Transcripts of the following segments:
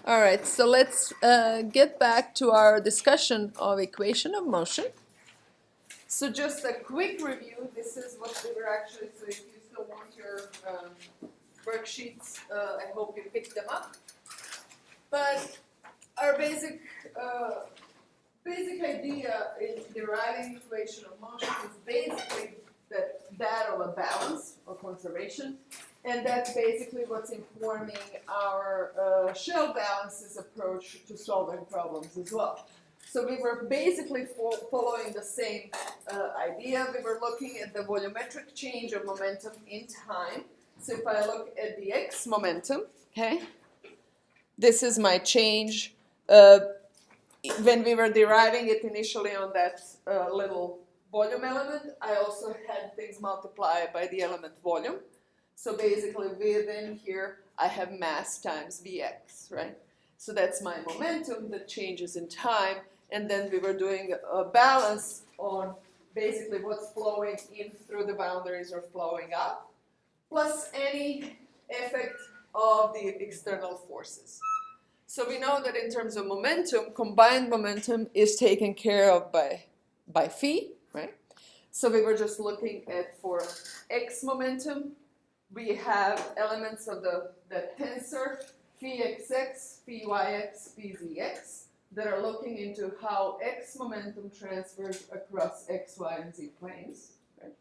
All right, so let's get back to our discussion of equation of motion. So just a quick review. This is what we were actually, so if you still want your worksheets, I hope you picked them up. But our basic idea in deriving equation of motion is basically that of a balance or conservation. And that's basically what's informing our shell balances approach to solving problems as well. So we were basically following the same idea. We were looking at the volumetric change of momentum in time. So if I look at the x momentum, okay, this is my change. When we were deriving it initially on that little volume element, I also had things multiplied by the element volume. So basically within here, I have mass times Vx, right? So that's my momentum that changes in time. And then we were doing a balance on basically what's flowing in through the boundaries or flowing out, plus any effect of the external forces. So we know that in terms of momentum, combined momentum is taken care of by phi, right? So we were just looking at for x momentum, we have elements of the tensor phi xx, phi yx, phi zx that are looking into how x momentum transfers across x, y, and z planes. Right?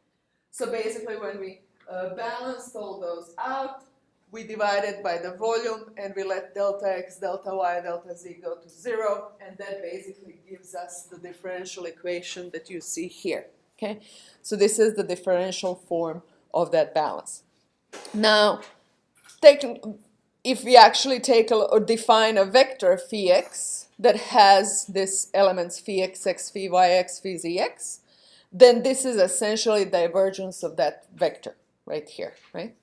So basically when we balanced all those out, we divided by the volume and we let delta x, delta y, delta z go to 0, and that basically gives us the differential equation that you see here. Okay? So this is the differential form of that balance. Now, if we actually take or define a vector phi x that has this elements phi xx, phi yx, phi zx, then this is essentially divergence of that vector right here, right?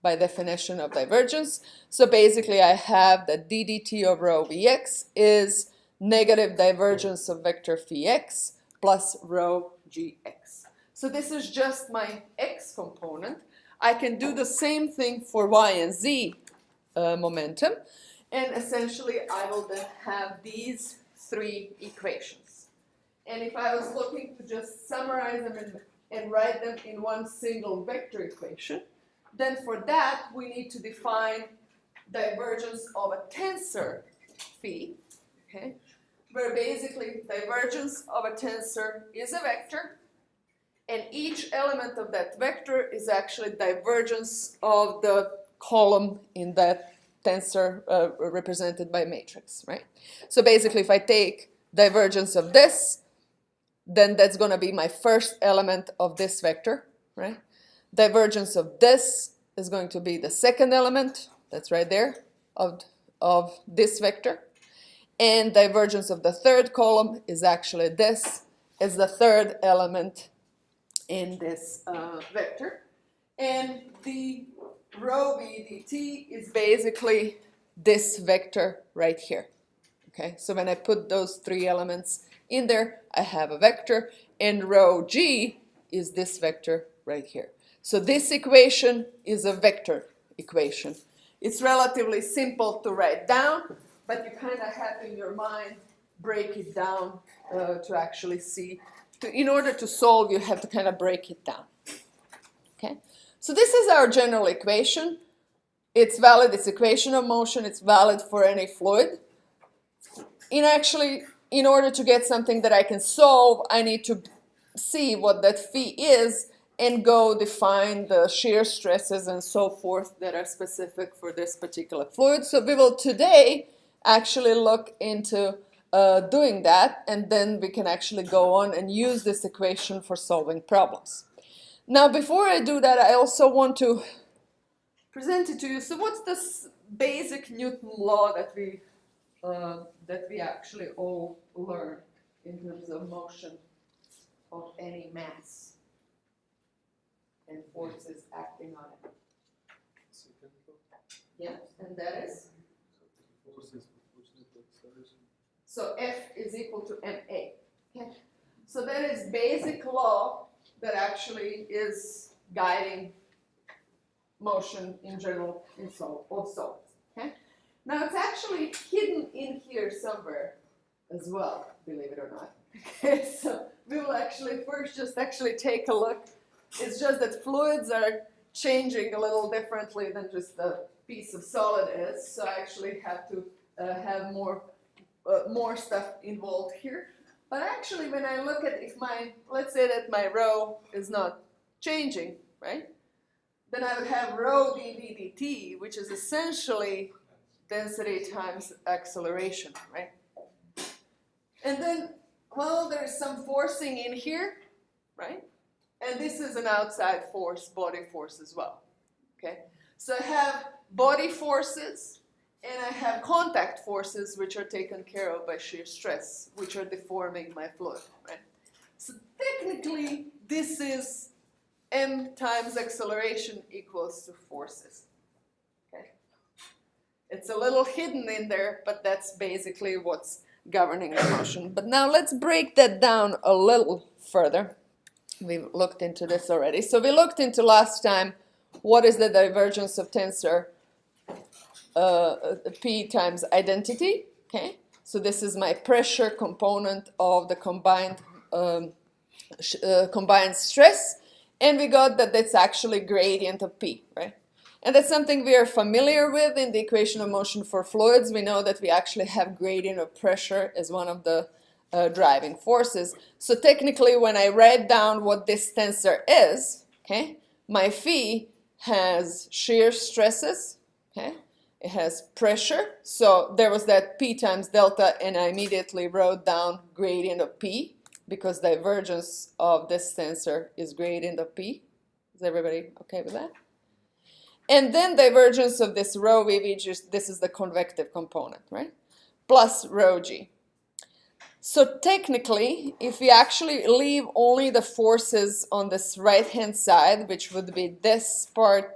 By definition of divergence. So basically I have that d dt of rho vx is negative divergence of vector phi x plus rho gx. So this is just my x component. I can do the same thing for y and z momentum, and essentially I will then have these three equations. And if I was looking to just summarize them and write them in one single vector equation, then for that we need to define divergence of a tensor phi, okay, where basically divergence of a tensor is a vector, and each element of that vector is actually divergence of the column in that tensor represented by matrix, right? So basically if I take divergence of this, then that's going to be my first element of this vector, right? Divergence of this is going to be the second element, that's right there, of this vector. And divergence of the third column is actually this, is the third element in this vector. And the rho v dt is basically this vector right here. Okay, so when I put those three elements in there, I have a vector, and rho g is this vector right here. So this equation is a vector equation. It's relatively simple to write down, but you kind of have in your mind break it down to actually see. In order to solve, you have to kind of break it down. Okay? So this is our general equation. It's valid, it's equation of motion, it's valid for any fluid. In order to get something that I can solve, I need to see what that phi is and go define the shear stresses and so forth that are specific for this particular fluid. So we will today actually look into doing that, and then we can actually go on and use this equation for solving problems. Now before I do that, I also want to present it to you. So what's this basic Newton law that we actually all learn in terms of motion of any mass and forces acting on it? Yeah, and that is? So F is equal to ma. Okay. So that is basic law that actually is guiding motion in general of solids. Okay. Now it's actually hidden here somewhere as well, believe it or not. Okay, so we will actually first just actually take a look. It's just that fluids are changing a little differently than just a piece of solid is, so I actually have to have more stuff involved here. But actually, when I look at let's say that my rho is not changing, right? Then I would have rho dv dt, which is essentially density times acceleration, right? And then, well, there's some forcing in here, right? And this is an outside force, body force as well, okay? So I have body forces, and I have contact forces, which are taken care of by shear stress, which are deforming my fluid, right? So technically, this is m times acceleration equals to forces, okay? It's a little hidden in there, but that's basically what's governing the motion. But now let's break that down a little further. We've looked into this already. So we looked into last time, what is the divergence of tensor P times identity, okay? So this is my pressure component of the combined stress, and we got that that's actually gradient of P, right? And that's something we are familiar with in the equation of motion for fluids. We know that we actually have gradient of pressure as one of the driving forces. So technically, when I write down what this tensor is, okay, my phi has shear stresses, okay, it has pressure. So there was that P times delta, and I immediately wrote down gradient of P because divergence of this tensor is gradient of P. Is everybody okay with that? And then divergence of this rho VV, this is the convective component, right? Plus rho G. So technically, if we actually leave only the forces on this right-hand side, which would be this part,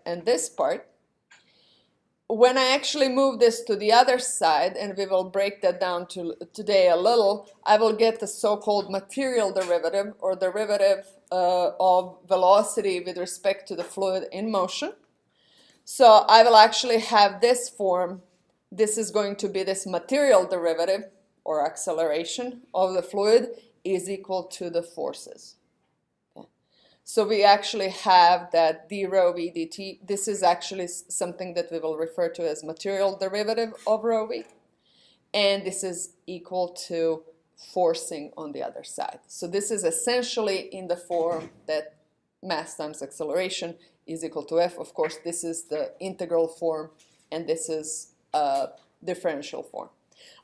and this part, when I actually move this to the other side, and we will break that down today a little, I will get the so-called material derivative, or derivative of velocity with respect to the fluid in motion. So I will actually have this form. This is going to be this material derivative, or acceleration of the fluid, is equal to the forces. Okay. So we actually have that d rho v dt. This is actually something that we will refer to as material derivative of rho v. And this is equal to forcing on the other side. So this is essentially in the form that mass times acceleration is equal to f. Of course, this is the integral form, and this is a differential form.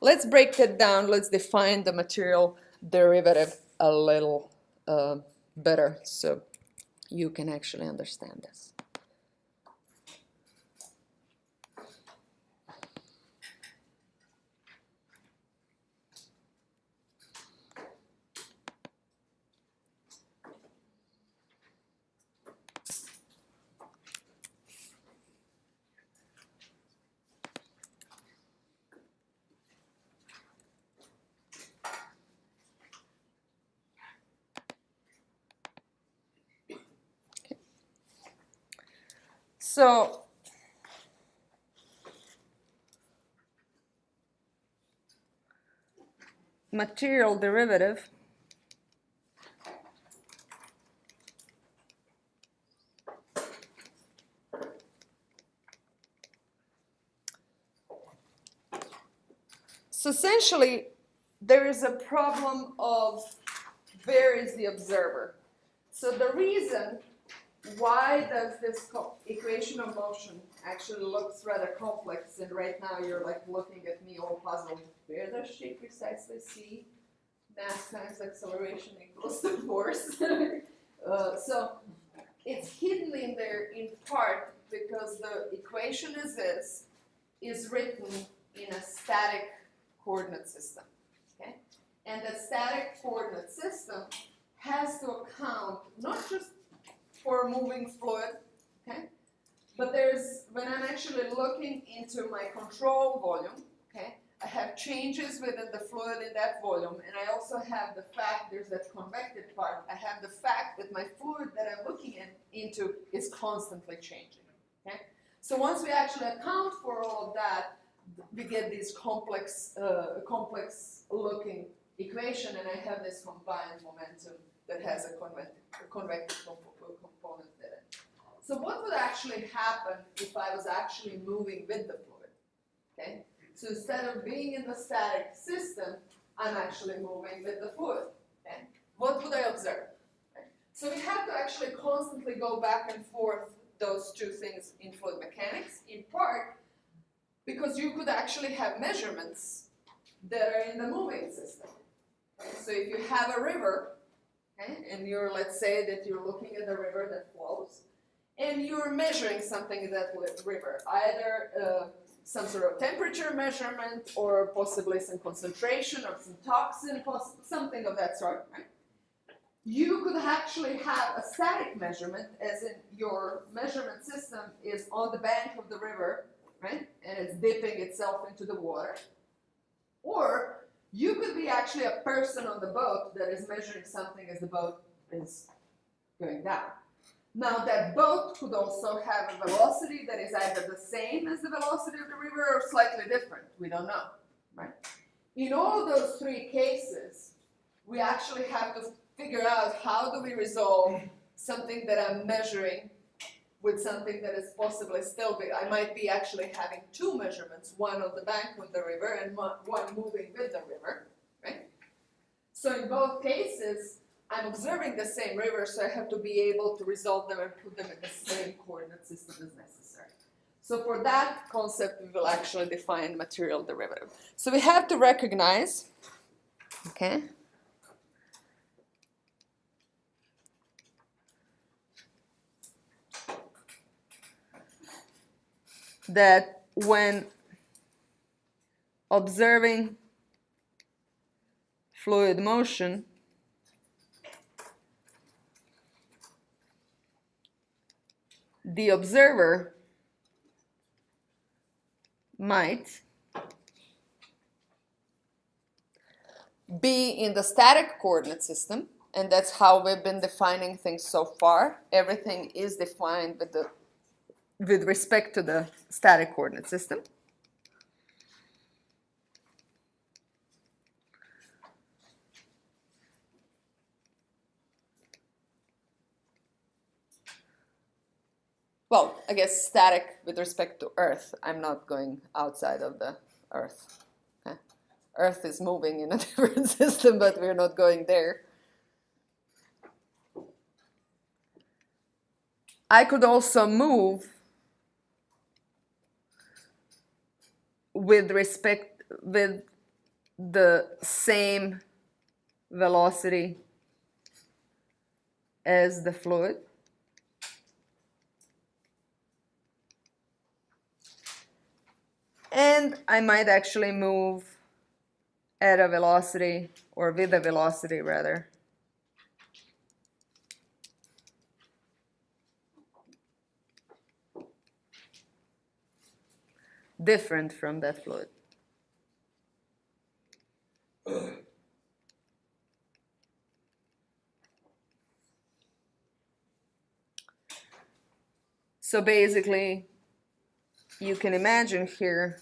Let's break that down. Let's define the material derivative a little better so you can actually understand this. So material derivative so essentially there is a problem of where is the observer. So the reason why does this equation of motion actually looks rather complex, and right now you're like looking at me all puzzled. Where does she precisely see mass times acceleration equals to force? So it's hidden in there in part because the equation as is written in a static coordinate system. Okay? And the static coordinate system has to account not just for a moving fluid, okay? But when I'm actually looking into my control volume, okay, I have changes within the fluid in that volume, and I also have the fact, there's that convective part, I have the fact that my fluid that I'm looking into is constantly changing, okay? So once we actually account for all of that, we get this complex looking equation, and I have this combined momentum that has a convective component in it. So what would actually happen if I was actually moving with the fluid? Okay? So instead of being in the static system, I'm actually moving with the fluid. Okay? What would I observe? Okay? So we have to actually constantly go back and forth those two things in fluid mechanics, in part because you could actually have measurements that are in the moving system. Okay? So if you have a river, okay, and let's say that you're looking at a river that flows, and you're measuring something in that river, either some sort of temperature measurement or possibly some concentration or some toxin, something of that sort, right? You could actually have a static measurement, as in your measurement system is on the bank of the river, right? And it's dipping itself into the water. Or you could be actually a person on the boat that is measuring something as the boat is going down. Now that boat could also have a velocity that is either the same as the velocity of the river or slightly different. We don't know, right? In all those three cases, we actually have to figure out how do we resolve something that I'm measuring with something that is possibly still big. I might be actually having two measurements, one on the bank of the river and one moving with the river, right? So in both cases, I'm observing the same river, so I have to be able to resolve them and put them in the same coordinate system as necessary. So for that concept, we will actually define material derivative. So we have to recognize, okay, that when observing fluid motion, the observer might be in the static coordinate system, and that's how we've been defining things so far. Everything is defined with respect to the static coordinate system. Well, I guess static with respect to Earth. I'm not going outside of the Earth. Okay? Earth is moving in a different system, but we're not going there. I could also move with the same velocity as the fluid. And I might actually move at a velocity, or with a velocity rather, different from that fluid. So basically, you can imagine here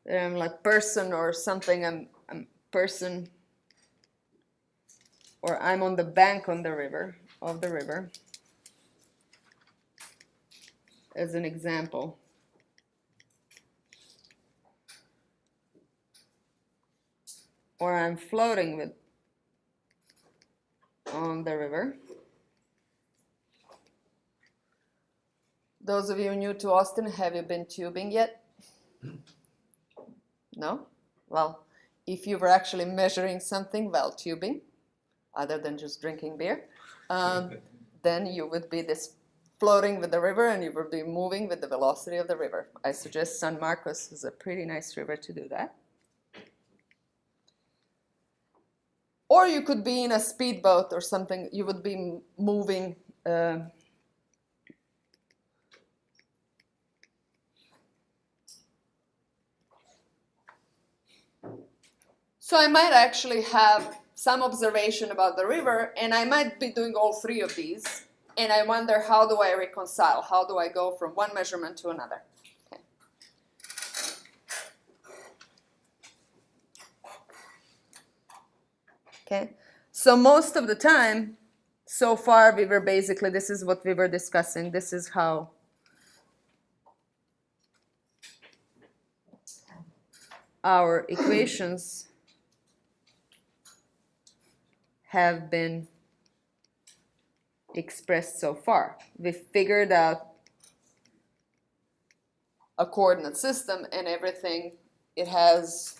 that I'm like person or something, I'm person, or I'm on the bank of the river, as an example. Or I'm floating on the river. Those of you new to Austin, have you been tubing yet? No? Well, if you were actually measuring something while tubing, other than just drinking beer, then you would be floating with the river and you would be moving with the velocity of the river. I suggest San Marcos is a pretty nice river to do that. Or you could be in a speedboat or something, you would be moving so I might actually have some observation about the river, and I might be doing all three of these, and I wonder how do I reconcile? How do I go from one measurement to another? Okay. Okay, so most of the time, so far we were basically, this is what we were discussing. This is how our equations have been expressed so far. We figured out a coordinate system and everything. It has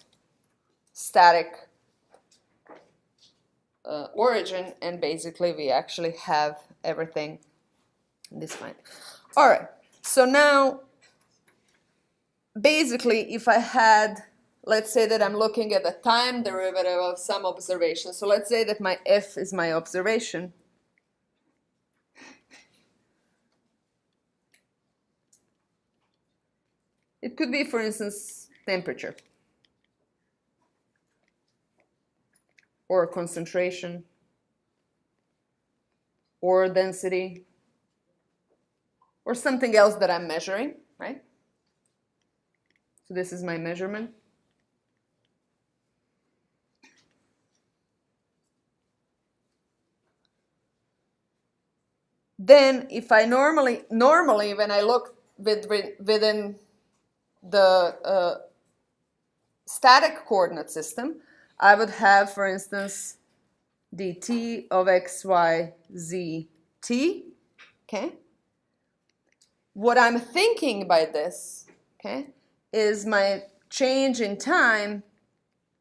static origin, and basically we actually have everything defined. All right, so now basically if I had, let's say that I'm looking at the time derivative of some observation. So let's say that my f is my observation. It could be, for instance, temperature or concentration or density or something else that I'm measuring, right? So this is my measurement. Then if I normally when I look within the static coordinate system, I would have, for instance, dt of x, y, z, t, okay? What I'm thinking by this, okay, is my change in time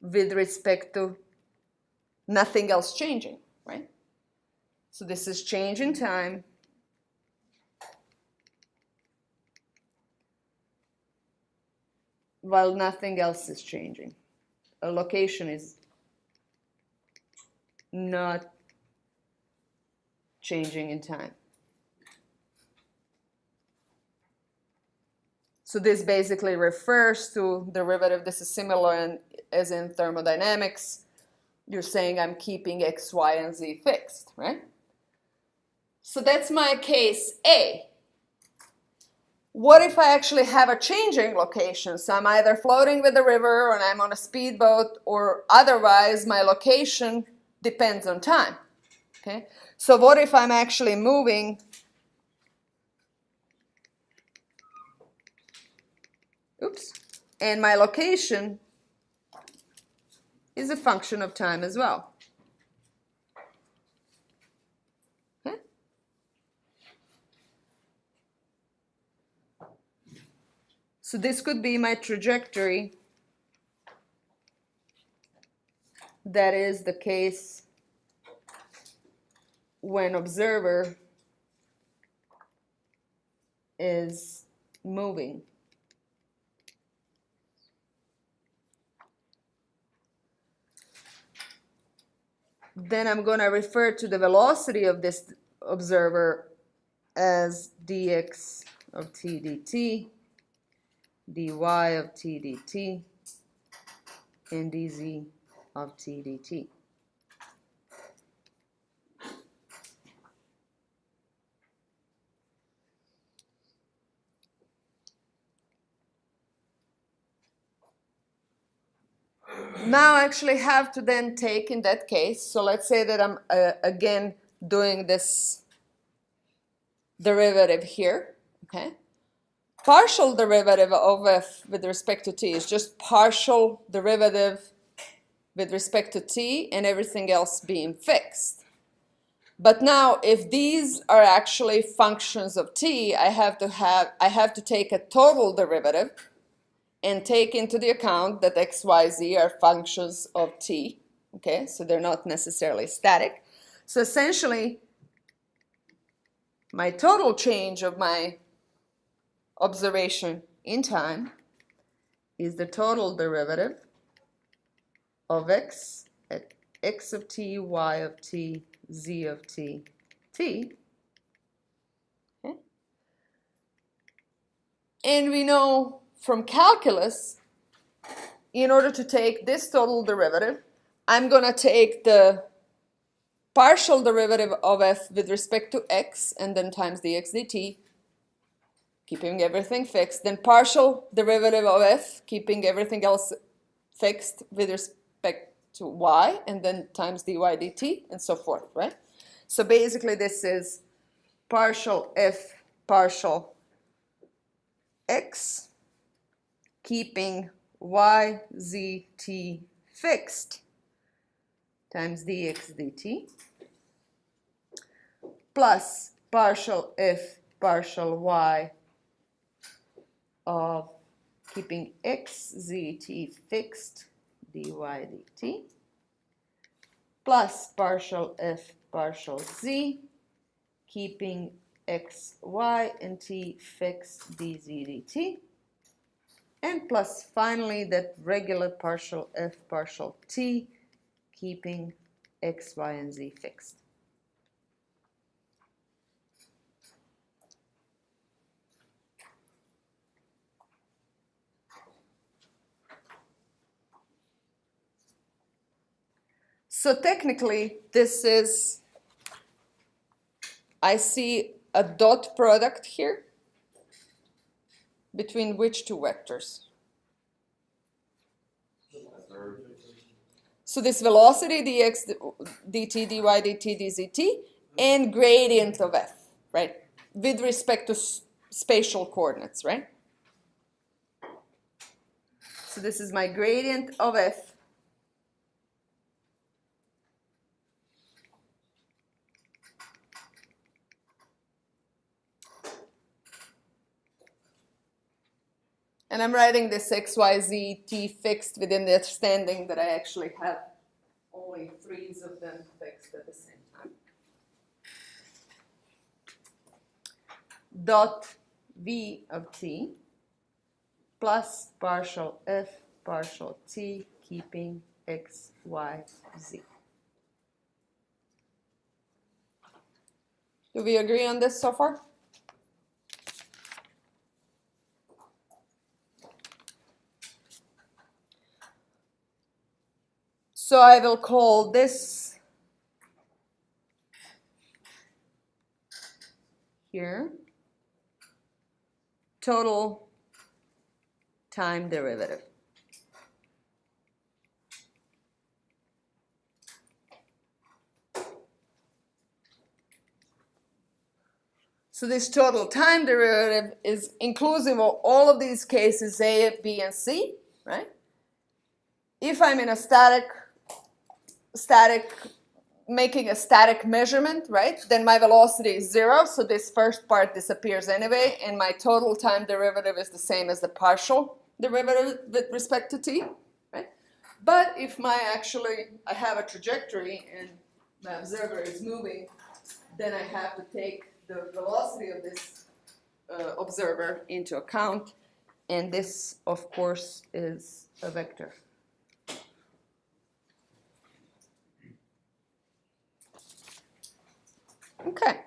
with respect to nothing else changing, right? So this is change in time while nothing else is changing. A location is not changing in time. So this basically refers to derivative. This is similar as in thermodynamics. You're saying I'm keeping x, y, and z fixed, right? So that's my case A. What if I actually have a changing location? So I'm either floating with the river or I'm on a speedboat, or otherwise my location depends on time. Okay? So what if I'm actually moving and my location is a function of time as well? Okay? So this could be my trajectory. That is the case when observer is moving. Then I'm going to refer to the velocity of this observer as dx of t dt, dy of t dt, and dz of t dt. Now I actually have to then take, in that case, so let's say that I'm again doing this derivative here, okay? Partial derivative of f with respect to t is just partial derivative with respect to t and everything else being fixed. But now if these are actually functions of t, I have to take a total derivative and take into the account that x, y, z are functions of t, okay? So they're not necessarily static. So essentially, my total change of my observation in time is the total derivative of x at x of t, y of t, z of t, t. Okay? And we know from calculus, in order to take this total derivative, I'm going to take the partial derivative of f with respect to x and then times dx dt, keeping everything fixed, then partial derivative of f, keeping everything else fixed with respect to y, and then times dy dt, and so forth, right? So basically this is partial f partial x, keeping y, z, t fixed, times dx dt, plus partial f partial y of keeping x, z, t fixed, dy dt, plus partial f partial z, keeping x, y, and t fixed, dz dt, and plus finally that regular partial f partial t, keeping x, y, and z fixed. So technically, this is, I see a dot product here between which two vectors? So this velocity dx dt, dy dt, dzt, and gradient of f, right? With respect to spatial coordinates, right? So this is my gradient of f and I'm writing this x, y, z, t fixed within the understanding that I actually have only 3's of them fixed at the same time. Dot v of t plus partial f partial t, keeping x, y, z. Do we agree on this so far? So I will call this here total time derivative. So this total time derivative is inclusive of all of these cases, A, B, and C, right? If I'm in a making a static measurement, right, then my velocity is 0, so this first part disappears anyway, and my total time derivative is the same as the partial derivative with respect to t, right? But if I have a trajectory and my observer is moving, then I have to take the velocity of this observer into account, and this, of course, is a vector. Okay.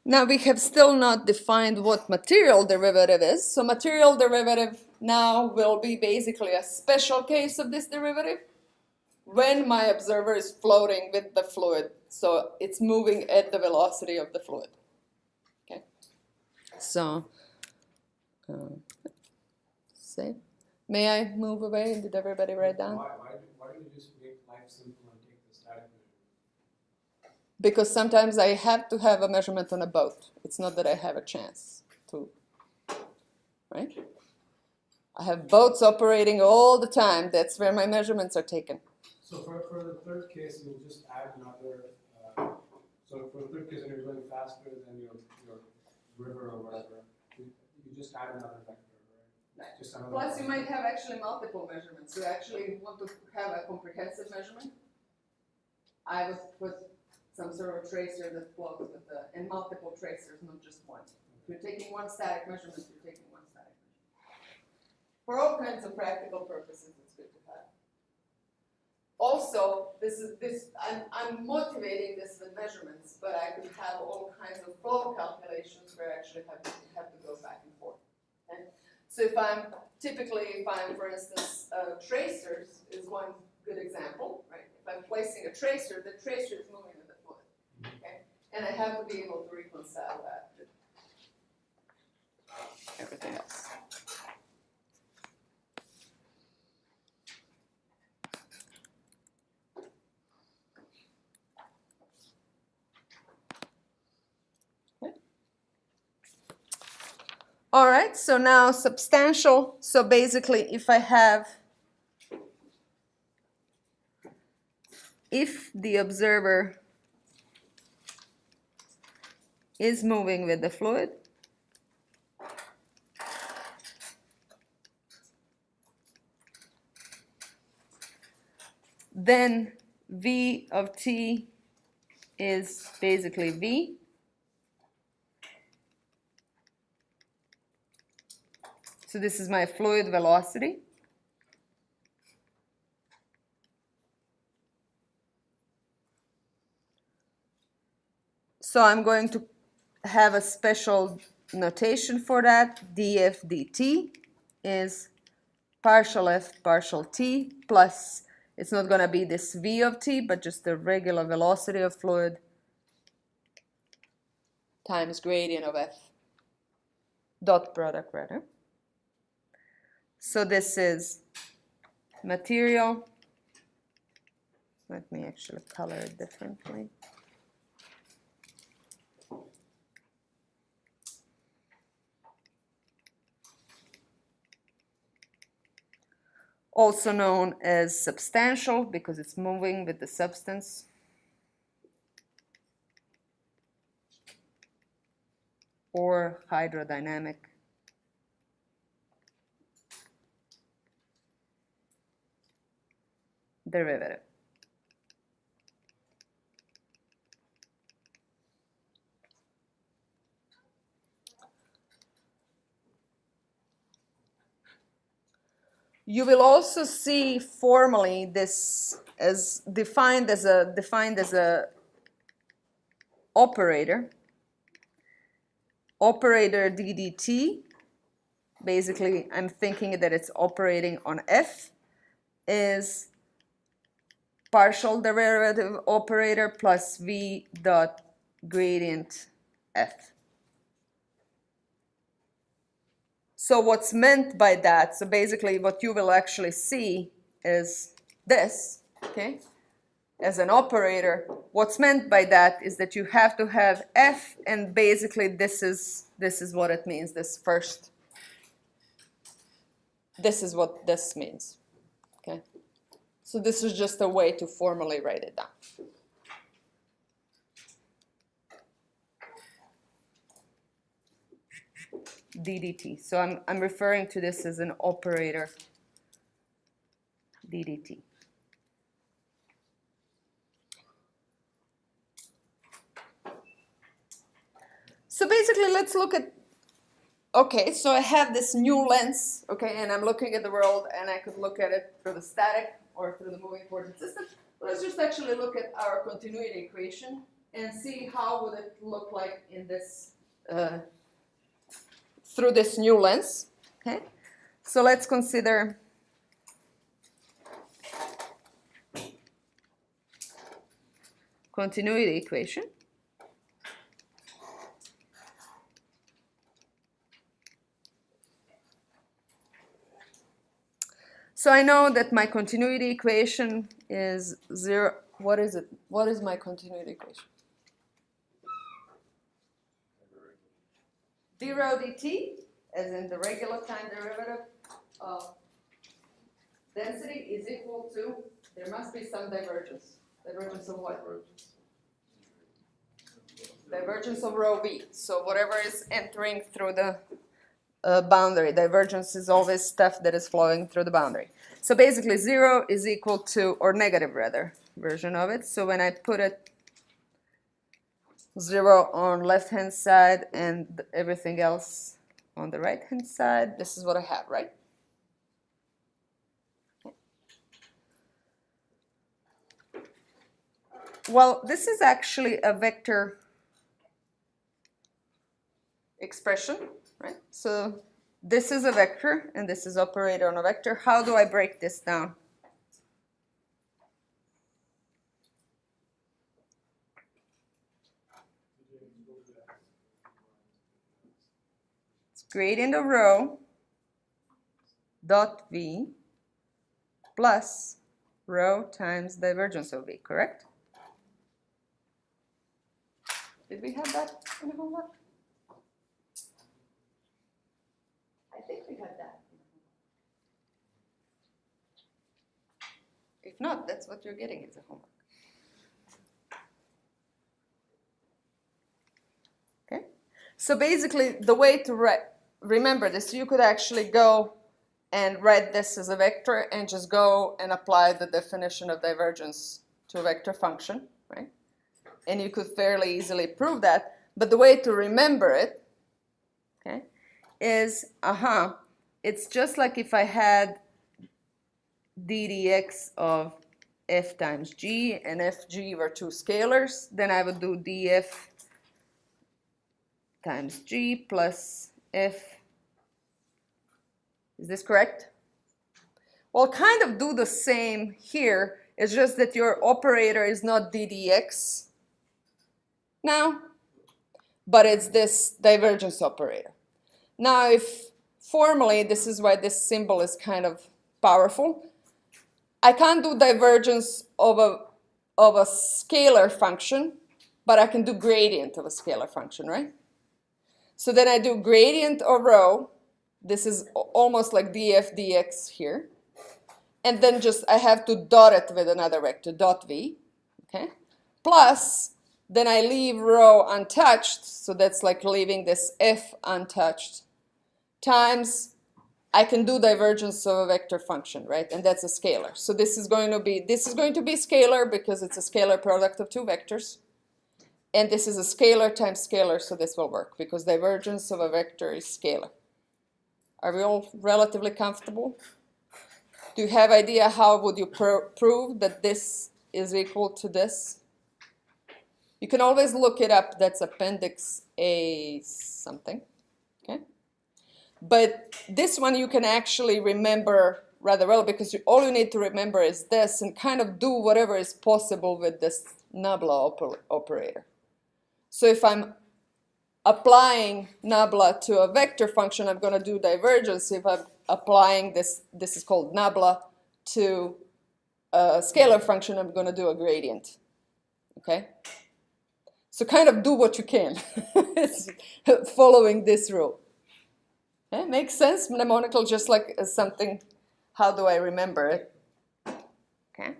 Now we have still not defined what material derivative is. So material derivative now will be basically a special case of this derivative when my observer is floating with the fluid. So it's moving at the velocity of the fluid. Okay. So, save. May I move away? Did everybody write down? Why do you just make life simple and take the static measurement? Because sometimes I have to have a measurement on a boat. It's not that I have a chance to, right? I have boats operating all the time. That's where my measurements are taken. So for the third case, you'll just add another, so for the third case, when you're going faster than your river or whatever, you just add another vector, right? Just another Plus, vector. you might have actually multiple measurements. You actually want to have a comprehensive measurement. I would put some sort of tracer that flows with and multiple tracers, not just one. If you're taking one static measurement, you're taking one static measurement. For all kinds of practical purposes, it's good to have. Also, I'm motivating this with measurements, but I could have all kinds of flow calculations where I actually have to go back and forth. Okay? So if I'm, for instance, tracers is one good example, right? If I'm placing a tracer, the tracer is moving with the fluid, okay? And I have to be able to reconcile that with everything else. All right, so now substantial. So basically, if the observer is moving with the fluid, then V of t is basically V. So this is my fluid velocity. So I'm going to have a special notation for that. df dt is partial f partial t plus, it's not going to be this v of t, but just the regular velocity of fluid times gradient of f, dot product rather. So this is material. Let me actually color it differently. Also known as substantial because it's moving with the substance. Or hydrodynamic derivative. You will also see formally this as defined as a operator ddt. Basically, I'm thinking that it's operating on f is partial derivative operator plus v dot gradient f. So what's meant by that, so basically what you will actually see is this, okay, as an operator. What's meant by that is that you have to have f, and basically this is what it means, this first. This is what this means, okay? So this is just a way to formally write it down. ddt. So I'm referring to this as an operator ddt. So basically, let's look at, okay, so I have this new lens, okay, and I'm looking at the world, and I could look at it through the static or through the moving coordinate system. Let's just actually look at our continuity equation and see how would it look like in this, through this new lens, okay? So let's consider continuity equation. So I know that my continuity equation is 0. What is it? What is my continuity equation? d rho dt, as in the regular time derivative of density, is equal to, there must be some divergence. Divergence of what? Divergence of rho v. So whatever is entering through the boundary. Divergence is always stuff that is flowing through the boundary. So basically 0 is equal to, or negative rather, version of it. So when I put it 0 on left hand side and everything else on the right hand side, this is what I have, right? Well, this is actually a vector expression, right? So this is a vector, and this is operator on a vector. How do I break this down? It's gradient of rho dot v plus rho times divergence of v, correct? Did we have that in the homework? If not, that's what you're getting as a homework. Okay? So basically, the way to remember this, you could actually go and write this as a vector and just go and apply the definition of divergence to a vector function, right? And you could fairly easily prove that. But the way to remember it, okay, is, it's just like if I had d dx of f times g, and fg were two scalars, then I would do df times g plus f. Is this correct? Well, kind of do the same here. It's just that your operator is not d dx now, but it's this divergence operator. Now, if formally, this is why this symbol is kind of powerful, I can't do divergence of a scalar function, but I can do gradient of a scalar function, right? So then I do gradient of rho. This is almost like df dx here. And then just I have to dot it with another vector, dot v, okay? Plus, then I leave rho untouched, so that's like leaving this f untouched, times I can do divergence of a vector function, right? And that's a scalar. So this is going to be scalar because it's a scalar product of two vectors. And this is a scalar times scalar, so this will work because divergence of a vector is scalar. Are we all relatively comfortable? Do you have idea how would you prove that this is equal to this? You can always look it up. That's appendix A something, okay? But this one you can actually remember rather well because all you need to remember is this and kind of do whatever is possible with this nabla operator. So if I'm applying nabla to a vector function, I'm going to do divergence. If I'm applying this is called nabla, to a scalar function, I'm going to do a gradient. Okay? So kind of do what you can following this rule. Okay? Makes sense? Mnemonical just like something, how do I remember it? Okay?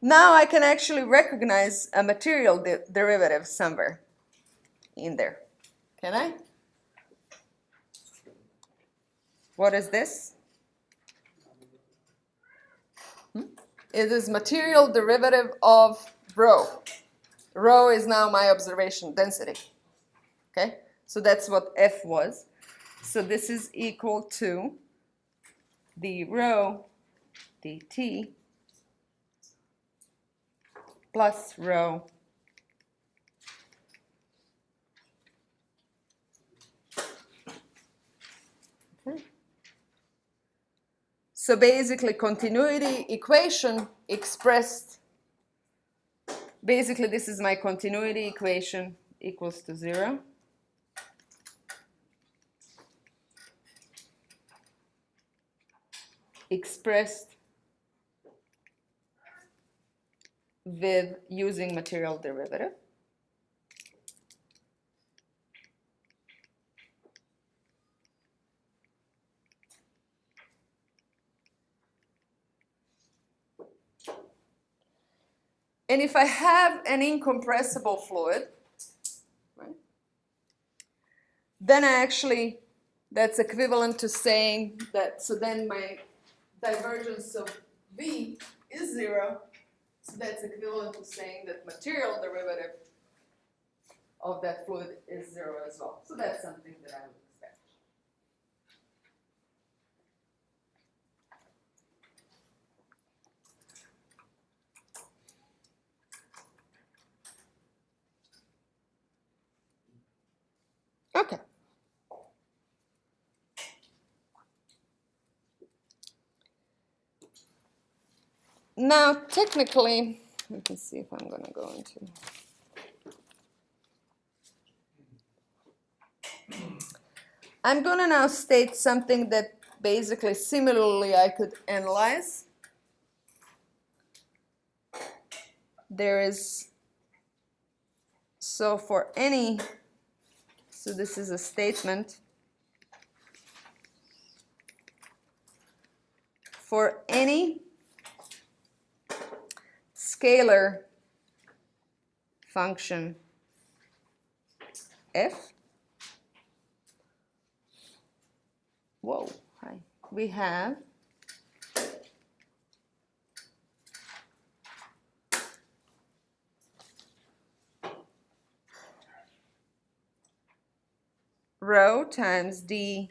Now I can actually recognize a material derivative somewhere in there. Can I? What is this? It is material derivative of rho. Rho is now my observation density. Okay? So that's what F was. So this is equal to the rho dt plus rho So basically, continuity equation expressed, basically this is my continuity equation equals to 0. Expressed with using material derivative. And if I have an incompressible fluid, right, then I actually, that's equivalent to saying that, so then my divergence of V is 0. So that's equivalent to saying that material derivative of that fluid is 0 as well. So that's something that I would expect. Okay. Now, technically, let me see if I'm going to go into. I'm going to now state something that basically similarly I could analyze. There is, so for any, so this is a statement. For any scalar function f. Whoa, hi. We have rho times df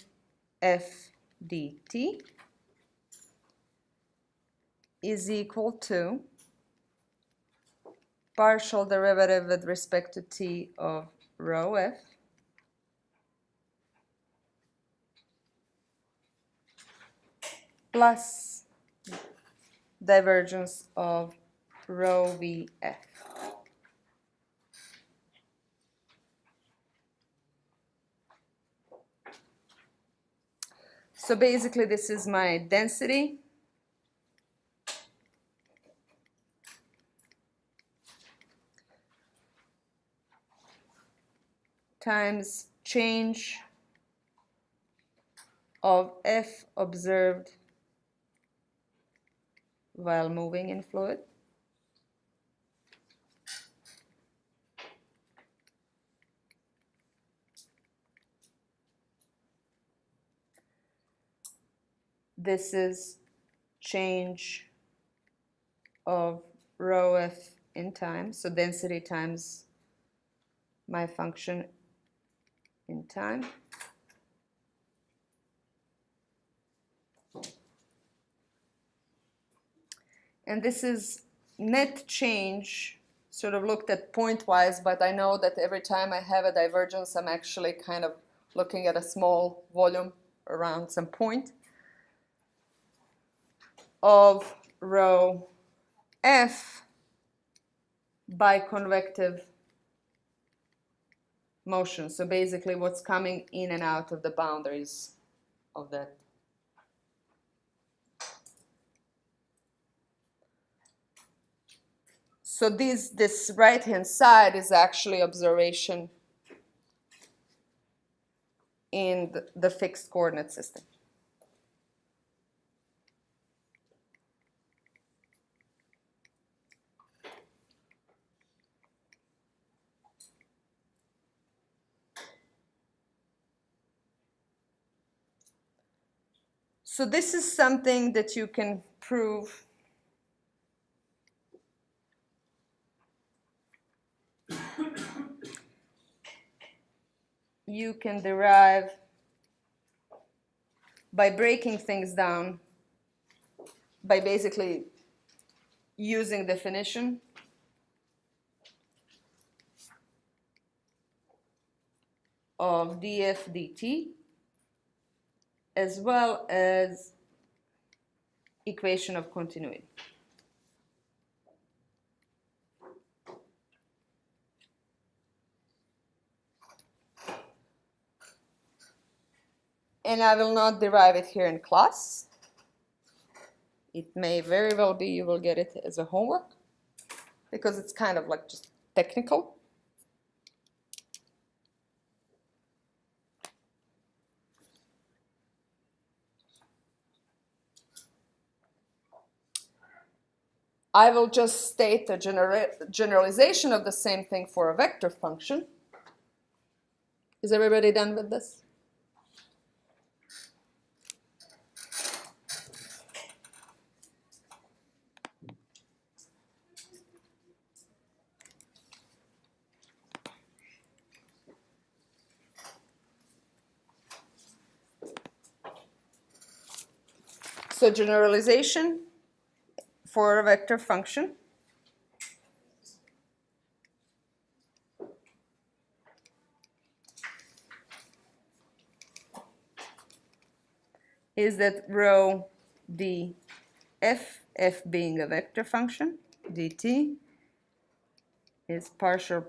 dt is equal to partial derivative with respect to t of rho f plus divergence of rho vf. So basically this is my density times change of f observed while moving in fluid this is change of rho f in time, so density times my function in time. And this is net change, sort of looked at pointwise, but I know that every time I have a divergence, I'm actually kind of looking at a small volume around some point of rho f by convective motion. So basically what's coming in and out of the boundaries of that. So this right-hand side is actually observation in the fixed coordinate system. So this is something that you can prove you can derive by breaking things down, by basically using definition of df dt as well as equation of continuity. And I will not derive it here in class. It may very well be you will get it as a homework because it's kind of like just technical. I will just state a generalization of the same thing for a vector function. Is everybody done with this? So generalization for a vector function is that rho d f being a vector function, dt, is partial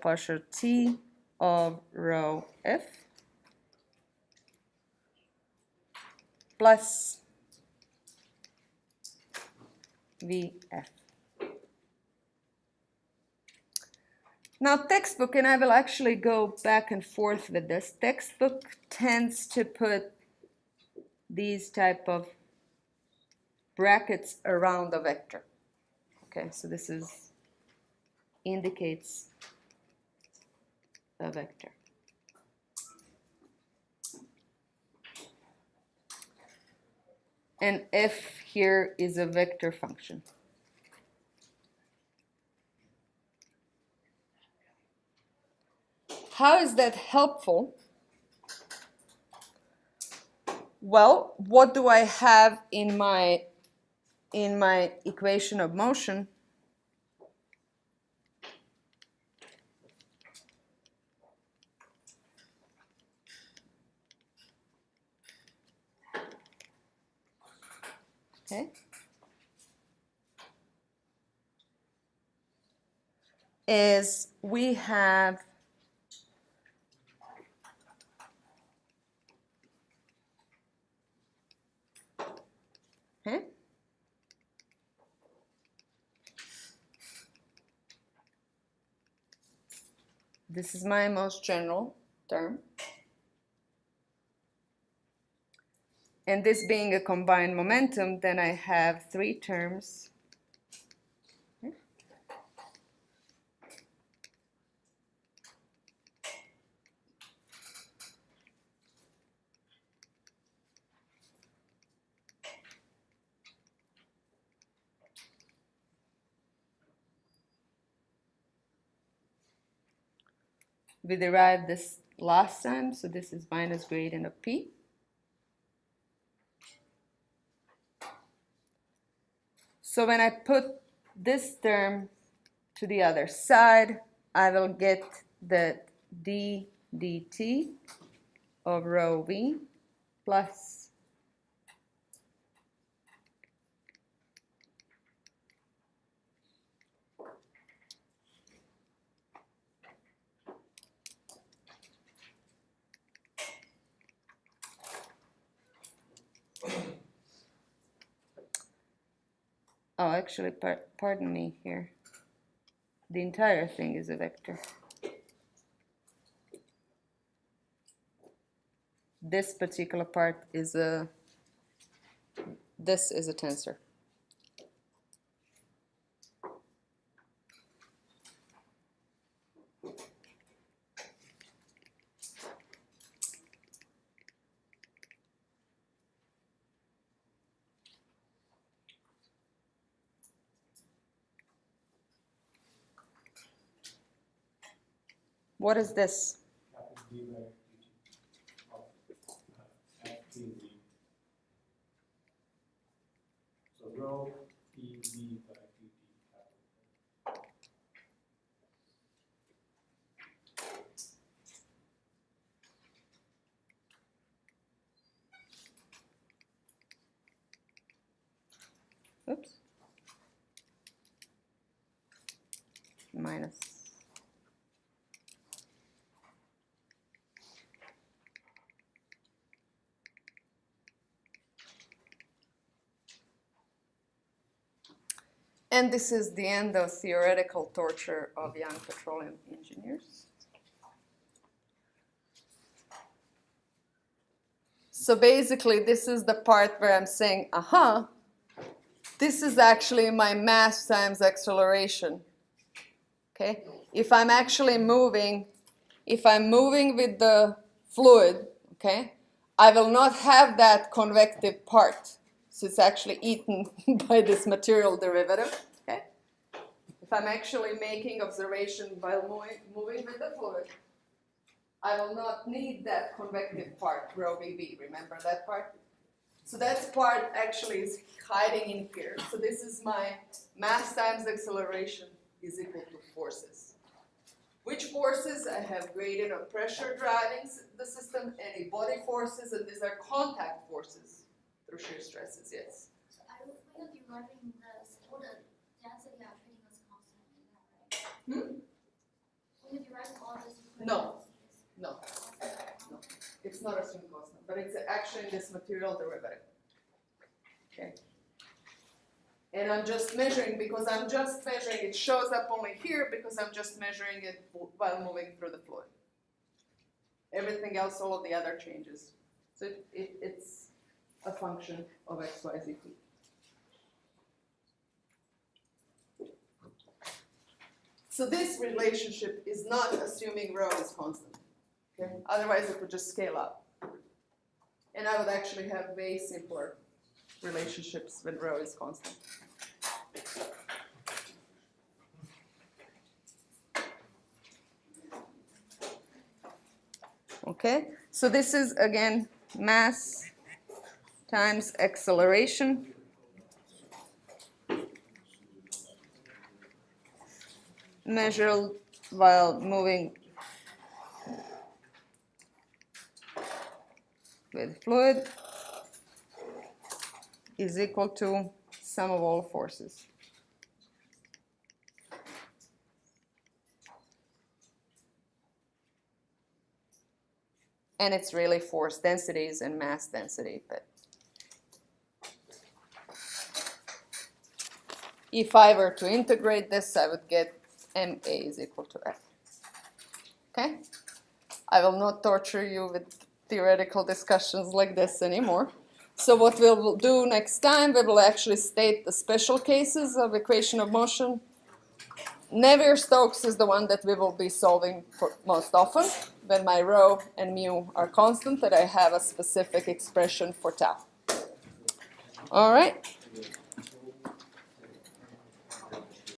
t of rho f plus vf. Now textbook, and I will actually go back and forth with this, textbook tends to put these type of brackets around the vector. Okay, so this is indicates a vector. And f here is a vector function. How is that helpful? Well, what do I have in my equation of motion? Okay. Is we have okay. This is my most general term. And this being a combined momentum, then I have three terms. Okay. We derived this last time, so this is minus gradient of P. So when I put this term to the other side, I will get that d dt of rho v plus oh, actually, pardon me here. The entire thing is a vector. This particular part is this is a tensor. What is this? So rho PV by dt. Oops. Minus. And this is the end of theoretical torture of young petroleum engineers. So basically, this is the part where I'm saying, aha, this is actually my mass times acceleration. Okay? If I'm actually moving, if I'm moving with the fluid, okay, I will not have that convective part. So it's actually eaten by this material derivative. Okay? If I'm actually making observation while moving with the fluid, I will not need that convective part, rho VV. Remember that part? So that part actually is hiding in here. So this is my mass times acceleration is equal to forces. Which forces? I have gradient of pressure driving the system, any body forces, and these are contact forces through shear stresses, yes. So when you're deriving this, all the density are treating as constant, is that right? When you're deriving all this equations, No. No, it's not a string constant, but it's actually this material derivative. Okay. And I'm just measuring because I'm just measuring, it shows up only here because I'm just measuring it while moving through the fluid. Everything else, all of the other changes. So it's a function of x, y, z, t. So this relationship is not assuming rho is constant. Okay? Otherwise it would just scale up. And I would actually have way simpler relationships when rho is constant. Okay, so this is again mass times acceleration measured while moving with fluid is equal to sum of all forces. And it's really force densities and mass density. But if I were to integrate this, I would get ma is equal to f. Okay? I will not torture you with theoretical discussions like this anymore. So what we'll do next time, we will actually state the special cases of equation of motion. Navier-Stokes is the one that we will be solving for most often, when my rho and mu are constant, that I have a specific expression for tau. All right?